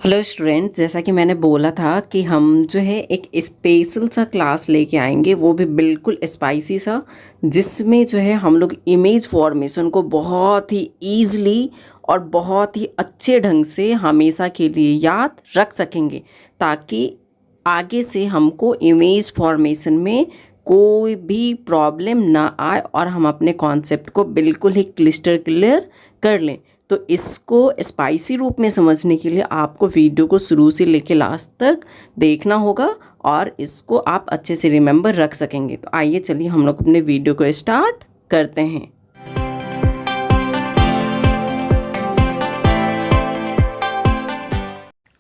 Hello students, जैसा कि मैंने बोला था कि हम जो है एक स्पेशल सा क्लास लेके आएंगे, वो भी बिल्कुल स्पाइसी सा, जिसमें जो है हम लोग इमेज फॉर्मेशन को बहुत ही ईजली और बहुत ही अच्छे ढंग से हमेशा के लिए याद रख सकेंगे, ताकि आगे से हमको इमेज फॉर्मेशन में कोई भी प्रॉब्लम ना आए और हम अपने कॉन्सेप्ट को बिल्कुल ही क्लिस्टर क्लियर कर लें। तो इसको स्पाइसी रूप में समझने के लिए आपको वीडियो को शुरू से लेकर लास्ट तक देखना होगा और इसको आप अच्छे से रिमेंबर रख सकेंगे। तो आइए चलिए हम लोग अपने वीडियो को स्टार्ट करते हैं।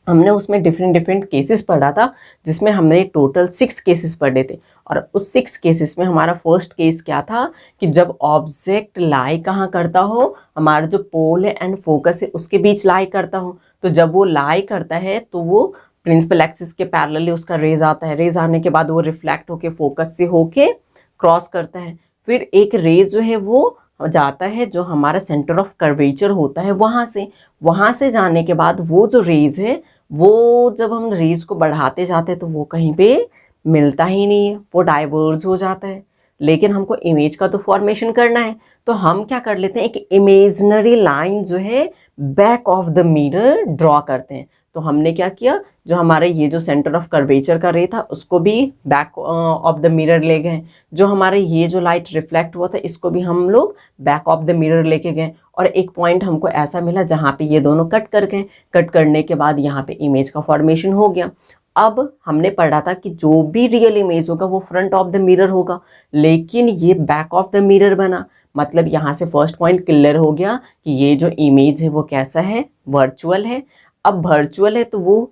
हमने उसमें डिफरेंट केसेस पढ़ा था, जिसमें हमने टोटल 6 केसेस पढ़े थे। और उस 6 केसेस में हमारा फर्स्ट केस क्या था कि जब ऑब्जेक्ट लाई कहाँ करता हो, हमारा जो पोल है एंड फोकस है उसके बीच लाई करता हो। तो जब वो लाई करता है तो वो प्रिंसिपल एक्सिस के पैरेलली उसका रेज आता है। रेज आने के बाद वो रिफ्लेक्ट होके फोकस से होके क्रॉस करता है। फिर एक रेज जो है वो जाता है जो हमारा सेंटर ऑफ कर्वेचर होता है वहाँ से जाने के बाद वो जो रेज है वो जब हम रेज को बढ़ाते जाते हैं तो वो कहीं पे मिलता ही नहीं है, वो डाइवर्ज हो जाता है। लेकिन हमको इमेज का तो फॉर्मेशन करना है, तो हम क्या कर लेते हैं, एक इमेजिनरी लाइन जो है back of the mirror draw करते हैं। तो हमने क्या किया, जो हमारे ये जो सेंटर ऑफ कर्वेचर का रे था उसको भी बैक ऑफ द मिरर ले गए। जो हमारे ये जो लाइट रिफ्लेक्ट हुआ था इसको भी हम लोग बैक ऑफ द मिरर लेके गए। और एक पॉइंट हमको ऐसा मिला जहाँ पे ये दोनों कट कर गए। कट करने के बाद यहाँ पे इमेज का फॉर्मेशन हो गया। अब हमने पढ़ा था कि जो भी रियल इमेज होगा वो फ्रंट ऑफ द मिरर होगा, लेकिन ये बैक ऑफ द मिरर बना। मतलब यहाँ से फर्स्ट पॉइंट क्लियर हो गया कि ये जो इमेज है वो कैसा है, वर्चुअल है। अब वर्चुअल है तो वो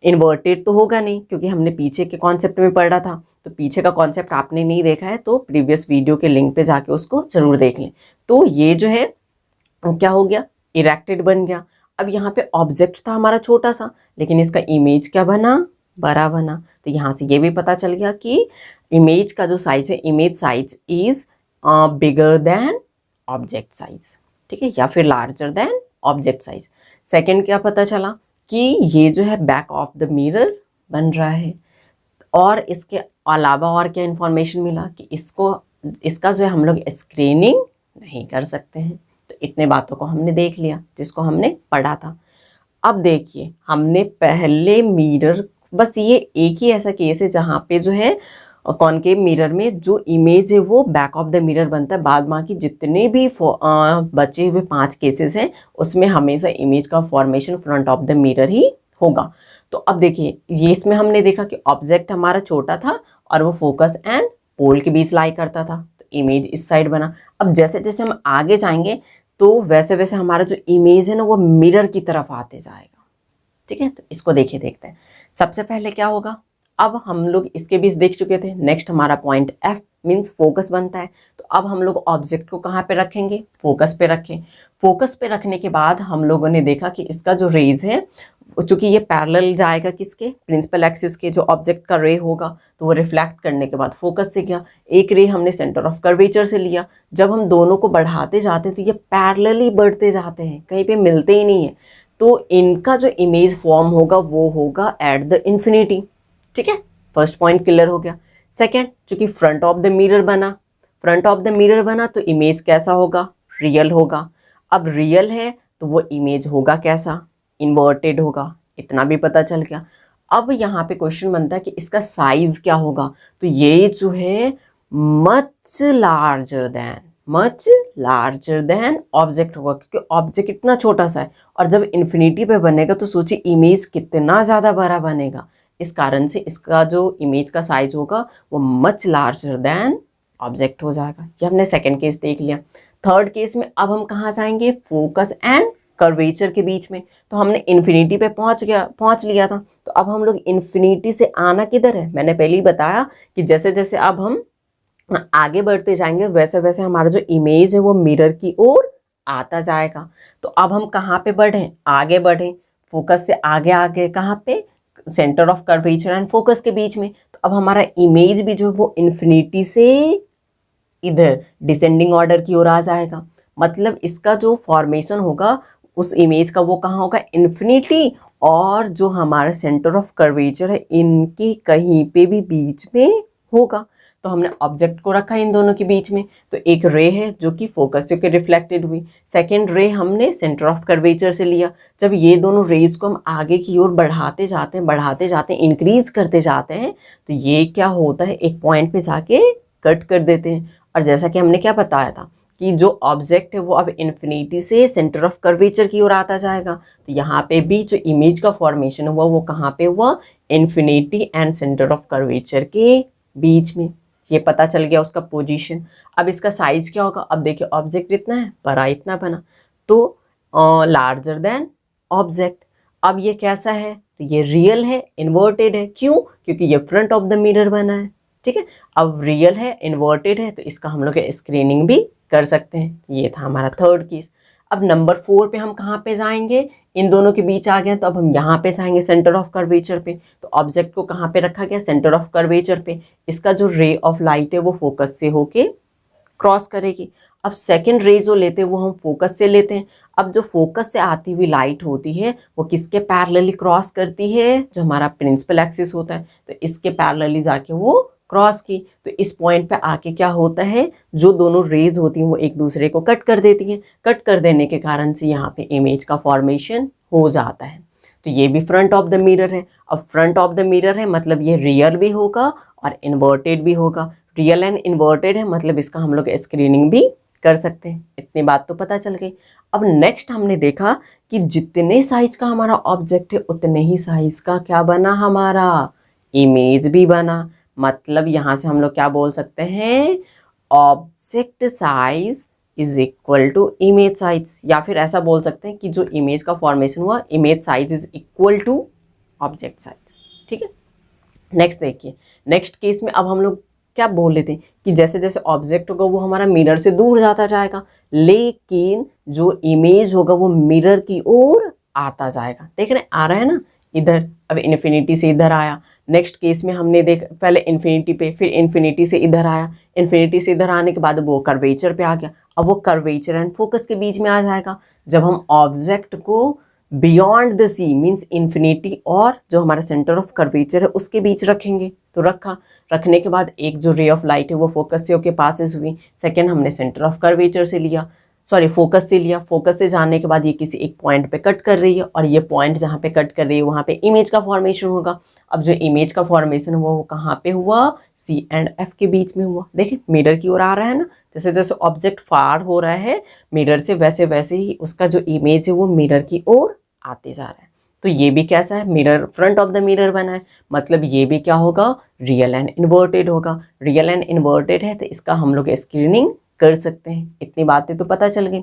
इन्वर्टेड तो होगा नहीं, क्योंकि हमने पीछे के कॉन्सेप्ट में पढ़ा था। तो पीछे का कॉन्सेप्ट आपने नहीं देखा है तो प्रीवियस वीडियो के लिंक पे जाके उसको जरूर देख लें। तो ये जो है क्या हो गया, इरेक्टेड बन गया। अब यहाँ पे ऑब्जेक्ट था हमारा छोटा सा, लेकिन इसका इमेज क्या बना, बड़ा बना। तो यहाँ से ये भी पता चल गया कि इमेज का जो साइज है, image size is bigger than object size, ठीक है, या फिर larger than object size. Second क्या पता चला कि ये जो है बैक ऑफ द मिरर बन रहा है। और इसके अलावा और क्या इन्फॉर्मेशन मिला कि इसका जो है हम लोग स्क्रीनिंग नहीं कर सकते हैं। तो इतने बातों को हमने देख लिया जिसको हमने पढ़ा था। अब देखिए, हमने पहले मिरर, बस ये एक ही ऐसा केस है जहाँ पे जो है कॉनकेव मिरर में जो इमेज है वो बैक ऑफ द मिरर बनता है। बाद बाकी जितने भी बचे हुए 5 केसेस हैं उसमें हमेशा इमेज का formation front of the mirror ही होगा। तो अब देखिए, ये इसमें हमने देखा कि ऑब्जेक्ट हमारा छोटा था और वो फोकस एंड पोल के बीच लाई करता था, तो इमेज इस साइड बना। अब जैसे जैसे हम आगे जाएंगे तो वैसे वैसे हमारा जो इमेज है ना वो मिरर की तरफ आते जाएगा, ठीक है। तो इसको देखते हैं। सबसे पहले क्या होगा, अब हम लोग इसके बीच देख चुके थे। नेक्स्ट हमारा पॉइंट F मीन्स फोकस बनता है। तो अब हम लोग ऑब्जेक्ट को कहाँ पे रखेंगे, फोकस पे रखें। फोकस पे रखने के बाद हम लोगों ने देखा कि इसका जो रेज है, चूंकि ये पैरेलल जाएगा किसके, प्रिंसिपल एक्सिस के, जो ऑब्जेक्ट का रे होगा तो वो रिफ्लेक्ट करने के बाद फोकस से गया। एक रे हमने सेंटर ऑफ कर्वेचर से लिया। जब हम दोनों को बढ़ाते जाते हैं तो ये पैरेलली बढ़ते जाते हैं, कहीं पे मिलते ही नहीं है। तो इनका जो इमेज फॉर्म होगा वो होगा एट द इन्फिनिटी, ठीक है। फर्स्ट पॉइंट क्लियर हो गया। सेकेंड, चूंकि फ्रंट ऑफ द मिरर बना तो इमेज कैसा होगा, रियल होगा। अब रियल है तो वो इमेज होगा कैसा, इन्वर्टेड होगा। इतना भी पता चल गया। अब यहाँ पे क्वेश्चन बनता है कि इसका साइज क्या होगा। तो ये जो है मच लार्जर देन ऑब्जेक्ट होगा, क्योंकि ऑब्जेक्ट इतना छोटा सा है और जब इन्फिनिटी पे बनेगा तो सोचिए इमेज कितना ज़्यादा बड़ा बनेगा। इस कारण से इसका जो इमेज का साइज होगा वो मच लार्जर देन ऑब्जेक्ट हो जाएगा। ये हमने सेकेंड केस देख लिया। थर्ड केस में अब हम कहाँ जाएंगे, फोकस एंड कर्वेचर के बीच में। तो हमने इन्फिनिटी पे पहुंच लिया था। तो अब हम लोग इन्फिनिटी से आना किधर है, मैंने पहले ही बताया कि जैसे जैसे अब हम आगे बढ़ते जाएंगे वैसे वैसे हमारा जो इमेज है वो मिरर की ओर आता जाएगा। तो अब हम कहाँ पे बढ़ें, आगे बढ़ें। फोकस से आगे कहाँ पे, centre of curvature and focus के बीच में। तो अब हमारा इमेज भी जो है वो इन्फिनिटी से इधर डिसेंडिंग ऑर्डर की ओर आ जाएगा। मतलब इसका जो फॉर्मेशन होगा उस इमेज का वो कहाँ होगा, इन्फिनिटी और जो हमारा सेंटर ऑफ कर्वेचर है इनके कहीं पे भी बीच में होगा। तो हमने ऑब्जेक्ट को रखा इन दोनों के बीच में, तो एक रे है जो कि फोकस से रिफ्लेक्टेड हुई, सेकेंड रे हमने सेंटर ऑफ कर्वेचर से लिया। जब ये दोनों रेज को हम आगे की ओर बढ़ाते जाते हैं इंक्रीज करते जाते हैं, तो ये क्या होता है, एक पॉइंट पे जाके कट कर देते हैं। और जैसा कि हमने क्या बताया था कि जो ऑब्जेक्ट है वो अब इन्फिनिटी से सेंटर ऑफ कर्वेचर की ओर आता जाएगा, तो यहाँ पे भी जो इमेज का फॉर्मेशन हुआ वो कहाँ पे हुआ, infinity and centre of curvature के बीच में। ये पता चल गया उसका पोजीशन। अब इसका साइज क्या होगा, अब देखिए ऑब्जेक्ट इतना है, बड़ा इतना बना, तो लार्जर देन ऑब्जेक्ट। अब ये कैसा है, तो ये रियल है, इन्वर्टेड है, क्यों, क्योंकि ये फ्रंट ऑफ द मिरर बना है, ठीक है। अब रियल है, इन्वर्टेड है, तो इसका हम लोग स्क्रीनिंग भी कर सकते हैं। ये था हमारा थर्ड केस। अब नंबर 4 पे हम कहाँ पे जाएंगे, इन दोनों के बीच आ गया, तो अब हम यहाँ पे जाएंगे सेंटर ऑफ कर्वेचर पे। तो ऑब्जेक्ट को कहाँ पे रखा गया, सेंटर ऑफ कर्वेचर पे। इसका जो रे ऑफ लाइट है वो फोकस से होके क्रॉस करेगी। अब सेकेंड रे जो लेते हैं वो हम फोकस से लेते हैं। अब जो फोकस से आती हुई लाइट होती है वो किसके पैरेलली क्रॉस करती है, जो हमारा प्रिंसिपल एक्सिस होता है, तो इसके पैरेलली जाके वो क्रॉस की। तो इस पॉइंट पे आके क्या होता है, जो दोनों रेज होती हैं वो एक दूसरे को कट कर देती हैं। कट कर देने के कारण से यहाँ पे इमेज का फॉर्मेशन हो जाता है। तो ये भी फ्रंट ऑफ द मिरर है। अब फ्रंट ऑफ द मिरर है मतलब ये रियल भी होगा और इन्वर्टेड भी होगा। रियल एंड इन्वर्टेड है मतलब इसका हम लोग स्क्रीनिंग भी कर सकते हैं। इतनी बात तो पता चल गई। अब नेक्स्ट हमने देखा कि जितने साइज का हमारा ऑब्जेक्ट है उतने ही साइज का क्या बना, हमारा इमेज भी बना। मतलब यहाँ से हम लोग क्या बोल सकते हैं, object size is equal to image size, या फिर ऐसा बोल सकते हैं कि जो इमेज का फॉर्मेशन हुआ image size is equal to object size, ठीक है। नेक्स्ट देखिए, नेक्स्ट केस में अब हम लोग क्या बोल लेते हैं कि जैसे जैसे ऑब्जेक्ट होगा वो हमारा मिरर से दूर जाता जाएगा, लेकिन जो इमेज होगा वो मिरर की ओर आता जाएगा। देख रहे हैं, आ रहा है ना इधर, अब इन्फिनिटी से इधर आया। नेक्स्ट केस में हमने देख पहले इन्फिनिटी पे, फिर इन्फिनिटी से इधर आया, इन्फिनिटी से इधर आने के बाद वो कर्वेचर पे आ गया। अब वो कर्वेचर एंड फोकस के बीच में आ जाएगा। जब हम ऑब्जेक्ट को beyond the C means infinity और जो हमारा सेंटर ऑफ कर्वेचर है उसके बीच रखेंगे, तो रखने के बाद एक जो रे ऑफ लाइट है वो फोकस से होके पासेस हुई। सेकेंड हमने सेंटर ऑफ कर्वेचर से लिया, सॉरी फोकस से लिया। फोकस से जाने के बाद ये किसी एक पॉइंट पे कट कर रही है और ये पॉइंट जहाँ पे कट कर रही है वहाँ पे इमेज का फॉर्मेशन होगा। अब जो इमेज का फॉर्मेशन हुआ वो कहाँ पे हुआ, सी एंड एफ के बीच में हुआ। देखिए मिरर की ओर आ रहा है ना, जैसे जैसे ऑब्जेक्ट फार हो रहा है मिरर से वैसे वैसे ही उसका जो इमेज है वो मिरर की ओर आते जा रहा है। तो ये भी कैसा है, mirror front of the mirror बना है, मतलब ये भी क्या होगा, रियल एंड इन्वर्टेड होगा। रियल एंड इन्वर्टेड है तो इसका हम लोग स्क्रीनिंग कर सकते हैं। इतनी बातें तो पता चल गई।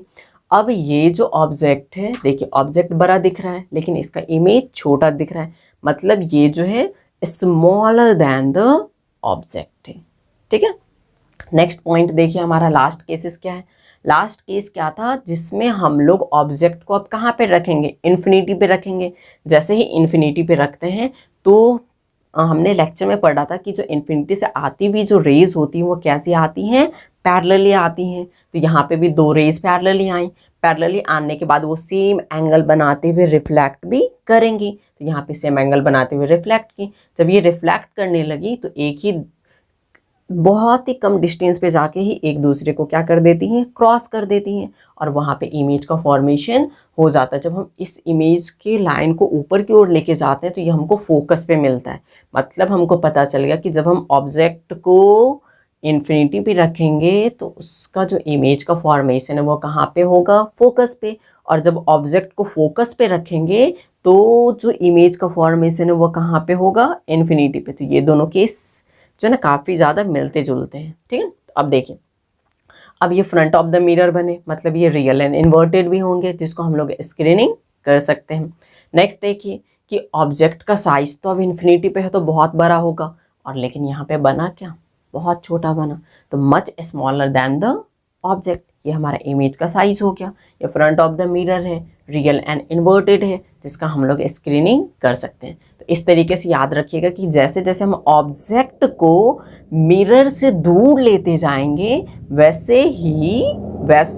अब ये जो ऑब्जेक्ट है, देखिए ऑब्जेक्ट बड़ा दिख रहा है लेकिन इसका इमेज छोटा दिख रहा है, मतलब ये जो है स्मॉलर देन द ऑब्जेक्ट है, ठीक है। नेक्स्ट पॉइंट देखिए, हमारा लास्ट केसेस क्या है। लास्ट केस क्या था जिसमें हम लोग ऑब्जेक्ट को अब कहाँ पे रखेंगे, इन्फिनिटी पे रखेंगे। जैसे ही इन्फिनिटी पे रखते हैं तो हमने लेक्चर में पढ़ा था कि जो इन्फिनिटी से आती हुई जो रेज होती हैं वो कैसी आती हैं, पैरेलली आती हैं। तो यहाँ पे भी दो रेज पैरेलली आई, पैरेलली आने के बाद वो सेम एंगल बनाते हुए रिफ्लेक्ट भी करेंगी। तो यहाँ पे सेम एंगल बनाते हुए रिफ्लेक्ट की। जब ये रिफ्लेक्ट करने लगी तो एक ही बहुत ही कम डिस्टेंस पे जाके ही एक दूसरे को क्या कर देती हैं, क्रॉस कर देती हैं और वहाँ पे इमेज का फॉर्मेशन हो जाता है। जब हम इस इमेज के लाइन को ऊपर की ओर लेके जाते हैं तो ये हमको फोकस पे मिलता है। मतलब हमको पता चल गया कि जब हम ऑब्जेक्ट को इन्फिनिटी पे रखेंगे तो उसका जो इमेज का फॉर्मेशन है वो कहाँ पे होगा, फोकस पे। और जब ऑब्जेक्ट को फोकस पे रखेंगे तो जो इमेज का फॉर्मेशन है वो कहाँ पे होगा, इन्फिनिटी पे। तो ये दोनों केस जो है ना काफ़ी ज़्यादा मिलते जुलते हैं, ठीक है। तो अब देखिए, अब ये फ्रंट ऑफ द मिरर बने, मतलब ये रियल एंड इन्वर्टेड भी होंगे जिसको हम लोग स्क्रीनिंग कर सकते हैं। नेक्स्ट देखिए कि ऑब्जेक्ट का साइज तो अब इन्फिनिटी पे है तो बहुत बड़ा होगा, और लेकिन यहाँ पे बना क्या, बहुत छोटा बना, तो much smaller than the object. ये हमारा इमेज का साइज हो गया। ये फ्रंट ऑफ द मिरर है, रियल एंड इन्वर्टेड है, जिसका हम लोग स्क्रीनिंग कर सकते हैं। तो इस तरीके से याद रखिएगा कि जैसे जैसे हम ऑब्जेक्ट को मिरर से दूर लेते जाएंगे वैसे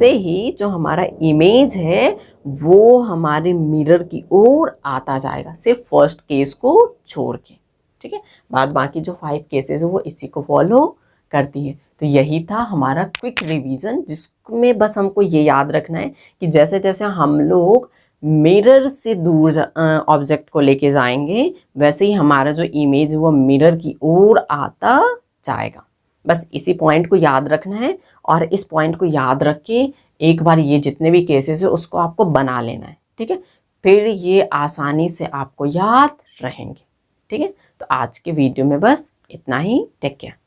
ही जो हमारा इमेज है वो हमारे मिरर की ओर आता जाएगा, सिर्फ फर्स्ट केस को छोड़ के। ठीक है, बाकी जो 5 केसेस है वो इसी को फॉलो करती है। तो यही था हमारा क्विक रिवीजन, जिसमें बस हमको ये याद रखना है कि जैसे जैसे हम लोग मिरर से दूर ऑब्जेक्ट को लेके जाएंगे, वैसे ही हमारा जो इमेज है वो मिरर की ओर आता जाएगा। बस इसी पॉइंट को याद रखना है, और इस पॉइंट को याद रख के एक बार ये जितने भी केसेस है उसको आपको बना लेना है। ठीक है, फिर ये आसानी से आपको याद रहेंगे। ठीक है, तो आज के वीडियो में बस इतना ही। Take care.